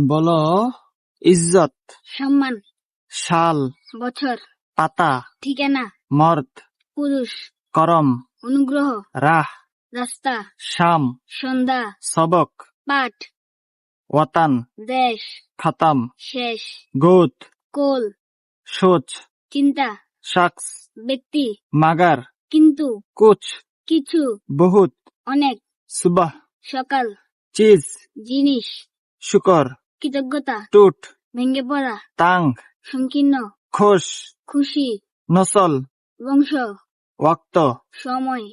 বলো ইজ্জত, সম্মান, সাল, বছর, পাতা, ঠিকানা, মর্দ, পুরুষ, করম, অনুগ্রহ, রাহ, রাস্তা, শাম, সন্ধ্যা, সবক, পাঠ, ওয়াতান, দেশ, খতম, শেষ, গোত, কোল, সোচ, চিন্তা, শখস, ব্যক্তি, মাগার, কিন্তু, কুছ, কিছু, বহুত, অনেক, সুবাহ, সকাল, চিজ, জিনিস, শুকর, কৃতজ্ঞতা, টুট, ভেঙে পড়া, তাং, সংকীর্ণ, খোশ, খুশি, নসল, বংশ, ওয়াক্ত, সময়,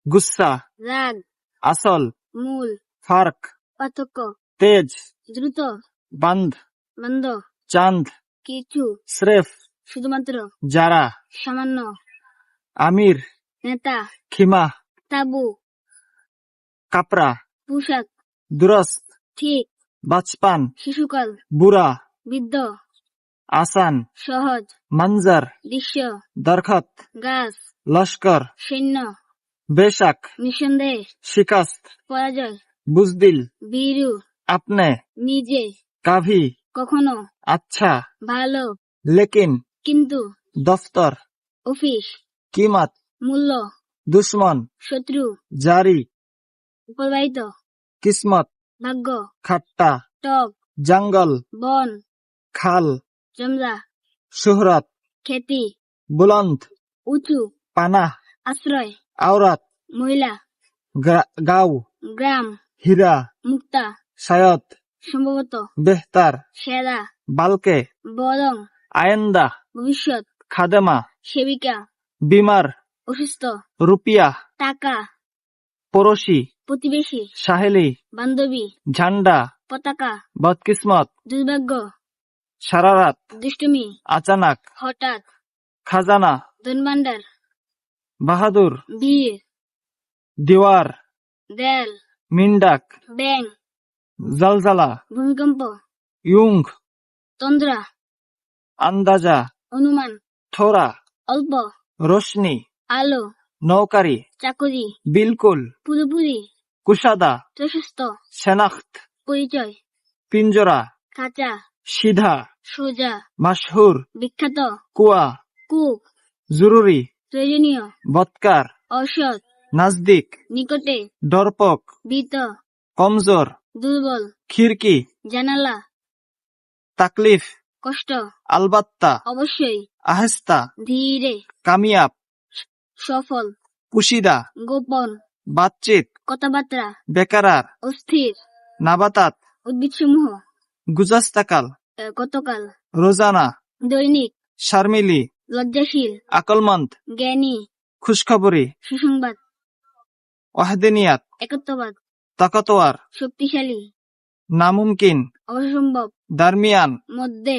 গুসা, রাগ, আসল, মূল, ফার্ক, পার্থক্য, তেজ, দ্রুত, বান্ধ, বন্ধ, চাঁদ, কিছু, স্রেফ, শুধুমাত্র, যারা, সামান্য, আমির, নেতা, খিমা, তাবু, কাপড়া, পোশাক, দুরস্ত, ঠিক, বাচপান, শিশুকাল, বুড়া, বৃদ্ধ, আসান, সহজ, মঞ্জর, দৃশ্য, দরখত, গাছ, লস্কর, সৈন্য, বেশক, নিঃসন্দেহ, শিকস্ত, পরাজয়, বুজদিল, বীরু, আপনে, নিজে, কাভি, কখনো, আচ্ছা, ভালো, লেকিন, কিন্তু, দফতর, অফিস, কিমত, মূল্য, দুশ্মন, শত্রু, জারি, প্রবাহিত, কিসমত, ভাগ্য, খাট্টা, টক, জঙ্গল, বন, খাল, জমরা, শুহরত, খ্যাতি, বুলন্দ, উঁচু, পানাহ, আশ্রয়, আওরাত, মহিলা, গাও, গ্রাম, হীরা, মুক্তা, শায়ত, সম্ভবত, বেহতার, সেরা, বালকে, বরং, আয়েন্দা, ভবিষ্যৎ, খাদেমা, সেবিকা, বিমার, অসুস্থ, রুপিয়া, টাকা, পড়োশি, প্রতিবেশী, সাহেলি, বান্ধবী, ঝান্ডা, পতাকা, বদকিসমত, দুর্ভাগ্য, সারারাত, দুষ্টুমি, আচানাক, হঠাৎ, খাজানা, ধনভাণ্ডার, বাহাদুর, বীর, দিওয়ার, দেয়াল, মিন্ডাক, ব্যাং, জলজালা, ভূমিকম্প, ইয়ুং, তন্দ্রা, আন্দাজা, অনুমান, থোরা, অল্প, রোশনি, আলো, নৌকারি, চাকরি, বিলকুল, পুরোপুরি, কুশাদা, প্রশস্ত, শেনাখত, পরিচয়, পিঞ্জরা, কাঁচা, সিধা, সোজা, মাশহুর, বিখ্যাত, কুয়া, কূপ, জরুরি, প্রয়োজনীয়, বৎকার, অসৎ, নাজদিক, নিকটে, ডরপক, ভীত, কমজোর, দুর্বল, খিড়কি, জানালা, তাকলিফ, কষ্ট, আলবাত্তা, অবশ্যই, আহেস্তা, ধীরে, কামিয়াব, সফল, পুশিদা, গোপন, বাতচিত, কথাবার্তা, বেকারার, অস্থির, নাবাতাত, উদ্ভিদসমূহ, গুজাস্তাকাল, গতকাল, রোজানা, দৈনিক, শারমিলি, লজ্জাশীল, আকলমন্দ, জ্ঞানী, খুশখবরি, সুসংবাদ, ওয়াহদিনিয়াত, একত্ববাদ, তাকতোয়ার, শক্তিশালী, নামুমকিন, অসম্ভব, দারমিয়ান, মধ্যে,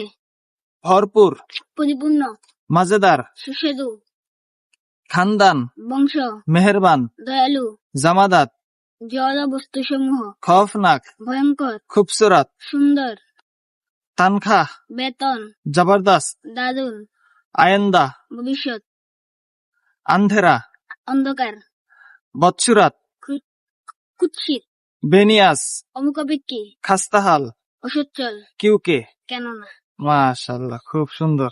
ভরপুর, পরিপূর্ণ, মজেদার, সুস্বাদু, খানদান, বংশ, মেহেরবান, দয়ালু, জামাদাত, জড় বস্তুসমূহ, খৌফনাক, ভয়ঙ্কর, খুবসুরত, সুন্দর, তানখাহ, বেতন, জবরদস্ত, দারুণ, আয়েন্দা, ভবিষ্যৎ, আন্ধেরা, অন্ধকার, বৎসুরাত, কুৎসিত, বেনিয়াস, অমুখাপেক্ষী, খাস্তাহাল, অসচ্ছল, কিউকে। কেননা। মাশাআল্লাহ, খুব সুন্দর।